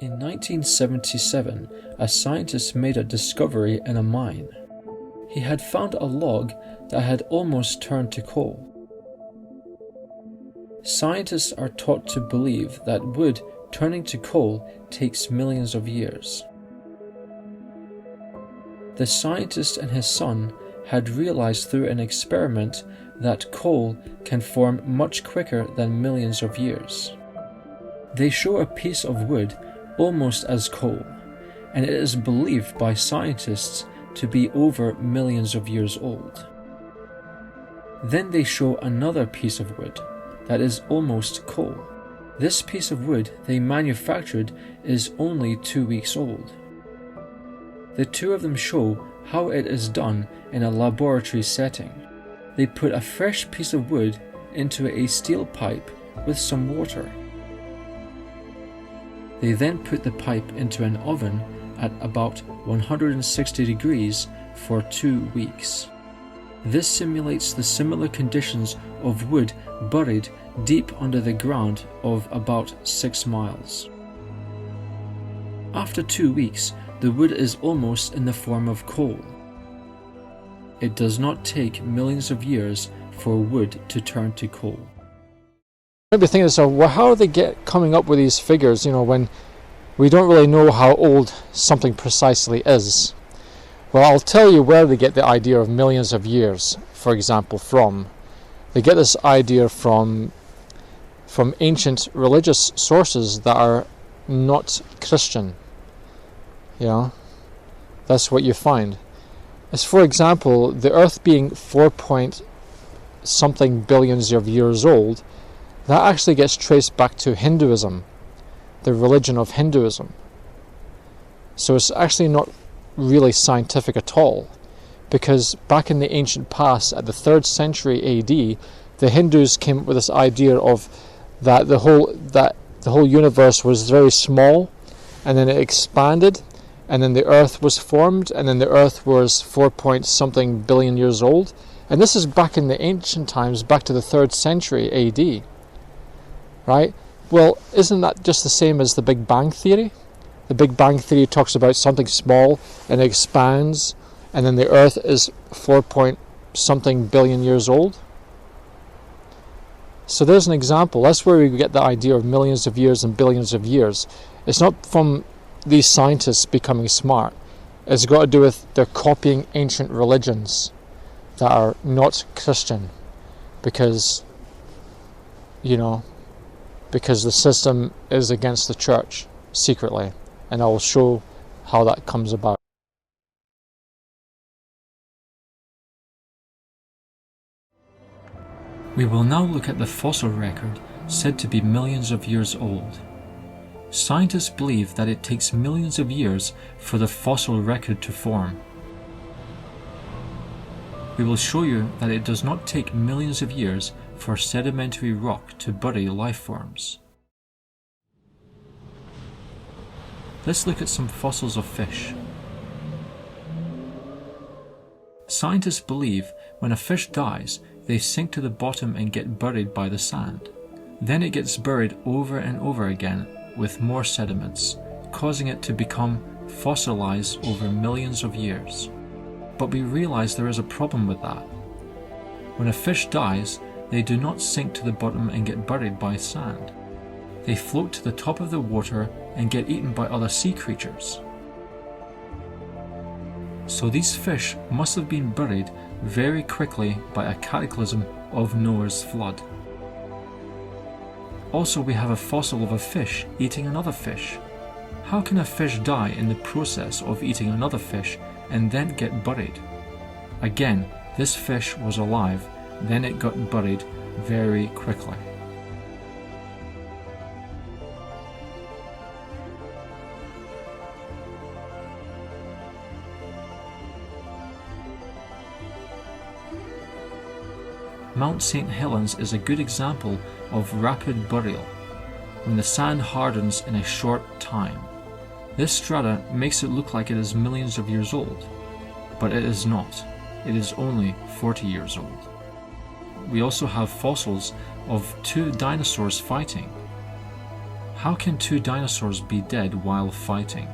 In 1977, a scientist made a discovery in a mine. He had found a log that had almost turned to coal. Scientists are taught to believe that wood turning to coal takes millions of years. The scientist and his son had realized through an experiment that coal can form much quicker than millions of years. They show a piece of wood almost as coal, and it is believed by scientists to be over millions of years old. Then they show another piece of wood that is almost coal. This piece of wood they manufactured is only 2 weeks old. The two of them show how it is done in a laboratory setting. They put a fresh piece of wood into a steel pipe with some water. They then put the pipe into an oven at about 160 degrees for 2 weeks. This simulates the similar conditions of wood buried deep under the ground of about 6 miles. After 2 weeks, the wood is almost in the form of coal. It does not take millions of years for wood to turn to coal. Maybe thinking to yourself, well, how do they coming up with these figures, when we don't really know how old something precisely is? Well, I'll tell you where they get the idea of millions of years, for example, from. They get this idea from ancient religious sources that are not Christian. That's what you find. As for example, the Earth being 4-point-something billions of years old, that actually gets traced back to Hinduism, the religion of Hinduism. So it's actually not really scientific at all, because back in the ancient past, at the 3rd century AD, the Hindus came up with this idea of that the whole universe was very small, and then it expanded, and then the Earth was formed, and then the Earth was 4-point-something billion years old. And this is back in the ancient times, back to the 3rd century AD. Right? Well, isn't that just the same as the Big Bang Theory? The Big Bang Theory talks about something small, and it expands, and then the Earth is 4-point-something billion years old. So there's an example. That's where we get the idea of millions of years and billions of years. It's not from these scientists becoming smart. It's got to do with they're copying ancient religions that are not Christian, because the system is against the church secretly, and I will show how that comes about. We will now look at the fossil record said to be millions of years old. Scientists believe that it takes millions of years for the fossil record to form. We will show you that it does not take millions of years for sedimentary rock to bury life forms. Let's look at some fossils of fish. Scientists believe when a fish dies, they sink to the bottom and get buried by the sand. Then it gets buried over and over again with more sediments, causing it to become fossilized over millions of years. But we realize there is a problem with that. When a fish dies, they do not sink to the bottom and get buried by sand. They float to the top of the water and get eaten by other sea creatures. So these fish must have been buried very quickly by a cataclysm of Noah's flood. Also, we have a fossil of a fish eating another fish. How can a fish die in the process of eating another fish and then get buried? Again, this fish was alive, then it got buried very quickly. Mount St. Helens is a good example of rapid burial, when the sand hardens in a short time. This strata makes it look like it is millions of years old, but it is not. It is only 40 years old. We also have fossils of 2 dinosaurs fighting. How can two dinosaurs be dead while fighting?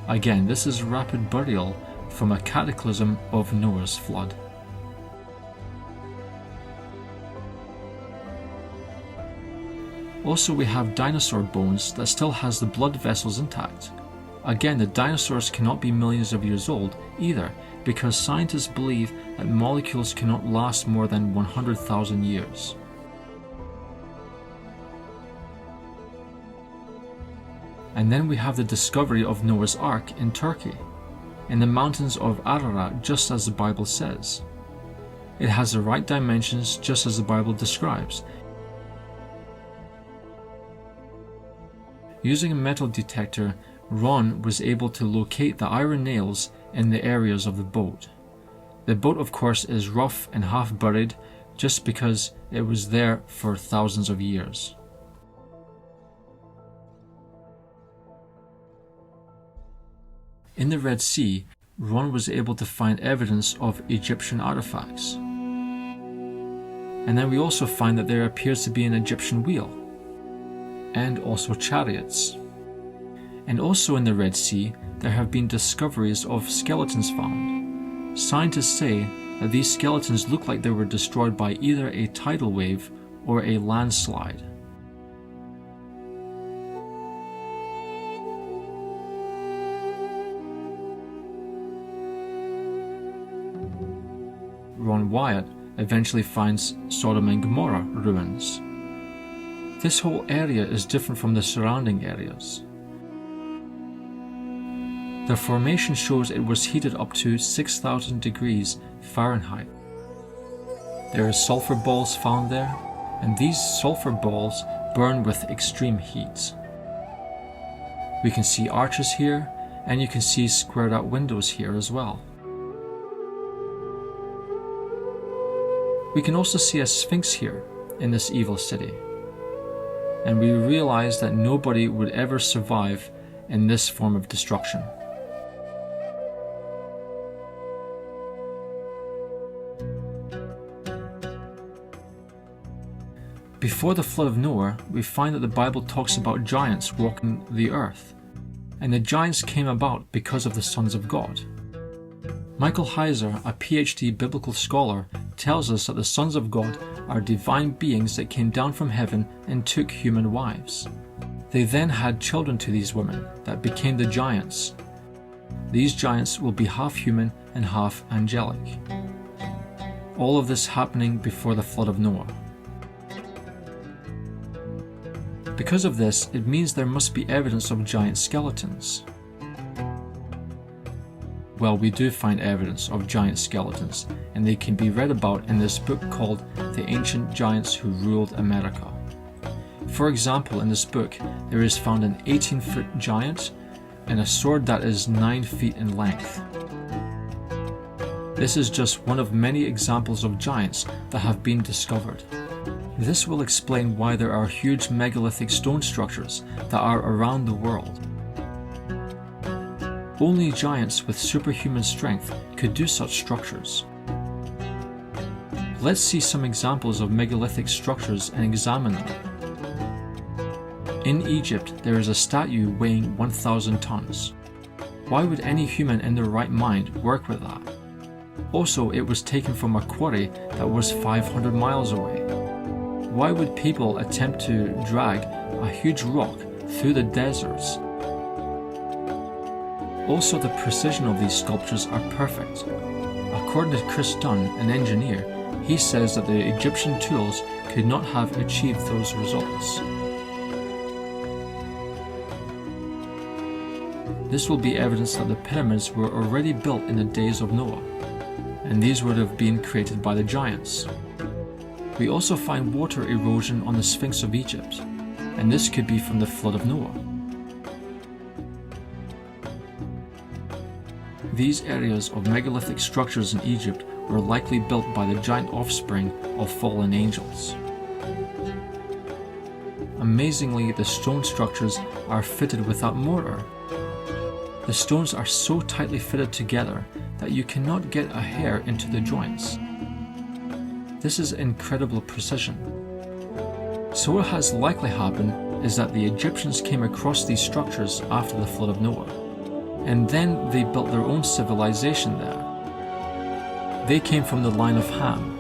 Again, this is rapid burial from a cataclysm of Noah's flood. Also, we have dinosaur bones that still has the blood vessels intact. Again, the dinosaurs cannot be millions of years old either, because scientists believe that molecules cannot last more than 100,000 years. And then we have the discovery of Noah's Ark in Turkey, in the mountains of Ararat, just as the Bible says. It has the right dimensions, just as the Bible describes. Using a metal detector, Ron was able to locate the iron nails in the areas of the boat. The boat, of course, is rough and half buried just because it was there for thousands of years. In the Red Sea, Ron was able to find evidence of Egyptian artifacts. And then we also find that there appears to be an Egyptian wheel, and also chariots. And also in the Red Sea, there have been discoveries of skeletons found. Scientists say that these skeletons look like they were destroyed by either a tidal wave or a landslide. Ron Wyatt eventually finds Sodom and Gomorrah ruins. This whole area is different from the surrounding areas. The formation shows it was heated up to 6,000 degrees Fahrenheit. There are sulfur balls found there, and these sulfur balls burn with extreme heat. We can see arches here, and you can see squared out windows here as well. We can also see a sphinx here in this evil city. And we realize that nobody would ever survive in this form of destruction. Before the flood of Noah, we find that the Bible talks about giants walking the earth. And the giants came about because of the sons of God. Michael Heiser, a PhD biblical scholar, tells us that the sons of God are divine beings that came down from heaven and took human wives. They then had children to these women that became the giants. These giants will be half human and half angelic. All of this happening before the flood of Noah. Because of this, it means there must be evidence of giant skeletons. Well, we do find evidence of giant skeletons, and they can be read about in this book called The Ancient Giants Who Ruled America. For example, in this book, there is found an 18-foot giant and a sword that is 9 feet in length. This is just one of many examples of giants that have been discovered. This will explain why there are huge megalithic stone structures that are around the world. Only giants with superhuman strength could do such structures. Let's see some examples of megalithic structures and examine them. In Egypt, there is a statue weighing 1,000 tons. Why would any human in their right mind work with that? Also, it was taken from a quarry that was 500 miles away. Why would people attempt to drag a huge rock through the deserts? Also, the precision of these sculptures are perfect. According to Chris Dunn, an engineer, he says that the Egyptian tools could not have achieved those results. This will be evidence that the pyramids were already built in the days of Noah, and these would have been created by the giants. We also find water erosion on the Sphinx of Egypt, and this could be from the flood of Noah. These areas of megalithic structures in Egypt were likely built by the giant offspring of fallen angels. Amazingly, the stone structures are fitted without mortar. The stones are so tightly fitted together that you cannot get a hair into the joints. This is incredible precision. So what has likely happened is that the Egyptians came across these structures after the flood of Noah, and then they built their own civilization there. They came from the line of Ham,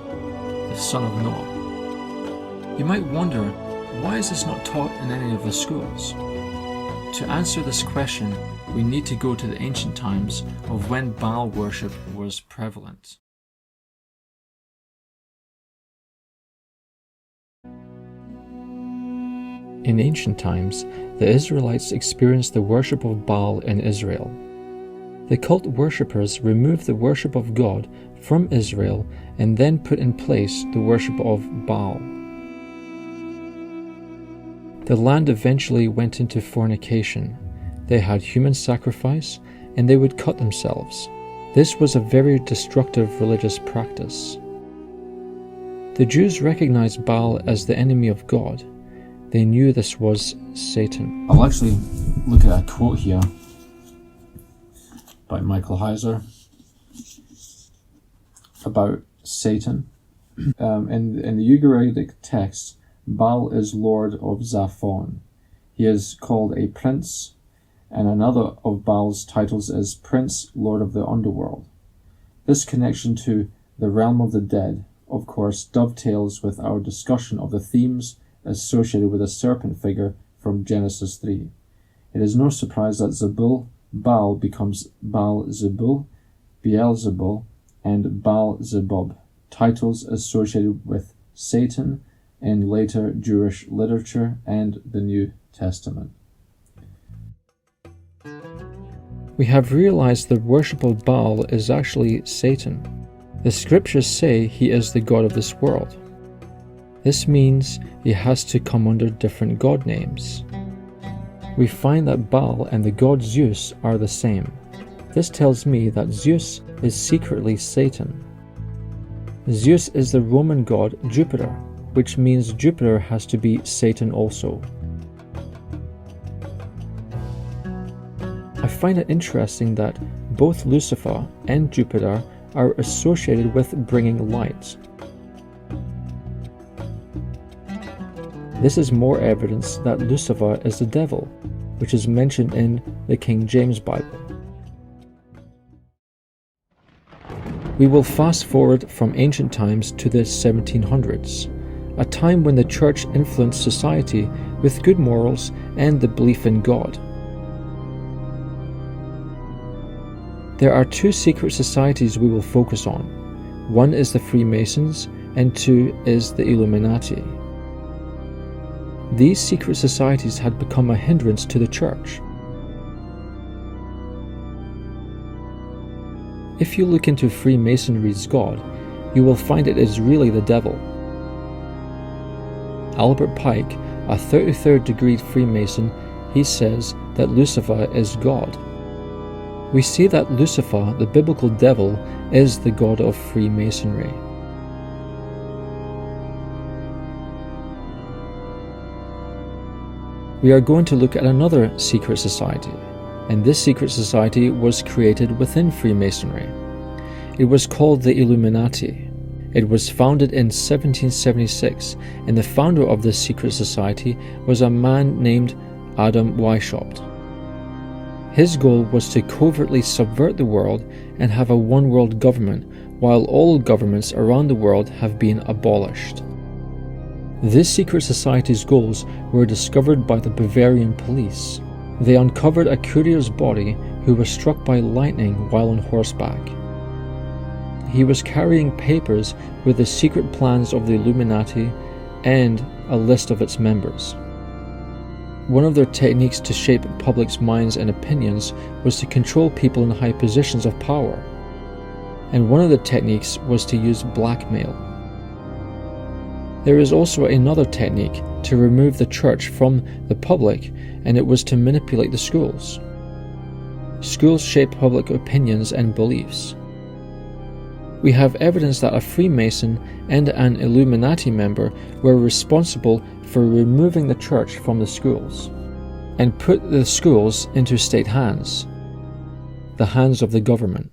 the son of Noah. You might wonder, why is this not taught in any of the schools? To answer this question, we need to go to the ancient times of when Baal worship was prevalent. In ancient times, the Israelites experienced the worship of Baal in Israel. The cult worshippers removed the worship of God from Israel and then put in place the worship of Baal. The land eventually went into fornication. They had human sacrifice, and they would cut themselves. This was a very destructive religious practice. The Jews recognized Baal as the enemy of God. They knew this was Satan. I'll actually look at a quote here by Michael Heiser about Satan. In the Ugaritic text, Baal is lord of Zaphon. He is called a prince, and another of Baal's titles is Prince, Lord of the Underworld. This connection to the realm of the dead, of course, dovetails with our discussion of the themes associated with the serpent figure from Genesis 3. It is no surprise that Zebul, Baal becomes Baal-Zebul, Beelzebul, and Baal-Zebub, titles associated with Satan in later Jewish literature and the New Testament. We have realized the worship of Baal is actually Satan. The scriptures say he is the god of this world. This means he has to come under different god names. We find that Baal and the god Zeus are the same. This tells me that Zeus is secretly Satan. Zeus is the Roman god Jupiter, which means Jupiter has to be Satan also. I find it interesting that both Lucifer and Jupiter are associated with bringing light. This is more evidence that Lucifer is the devil, which is mentioned in the King James Bible. We will fast forward from ancient times to the 1700s, a time when the church influenced society with good morals and the belief in God. There are two secret societies we will focus on. One is the Freemasons, and two is the Illuminati. These secret societies had become a hindrance to the church. If you look into Freemasonry's God, you will find it is really the devil. Albert Pike, a 33rd degree Freemason, he says that Lucifer is God. We see that Lucifer, the biblical devil, is the god of Freemasonry. We are going to look at another secret society, and this secret society was created within Freemasonry. It was called the Illuminati. It was founded in 1776, and the founder of this secret society was a man named Adam Weishaupt. His goal was to covertly subvert the world and have a one-world government, while all governments around the world have been abolished. This secret society's goals were discovered by the Bavarian police. They uncovered a courier's body who was struck by lightning while on horseback. He was carrying papers with the secret plans of the Illuminati and a list of its members. One of their techniques to shape the public's minds and opinions was to control people in high positions of power. And one of the techniques was to use blackmail. There is also another technique to remove the church from the public, and it was to manipulate the schools. Schools shape public opinions and beliefs. We have evidence that a Freemason and an Illuminati member were responsible for removing the church from the schools and put the schools into state hands, the hands of the government.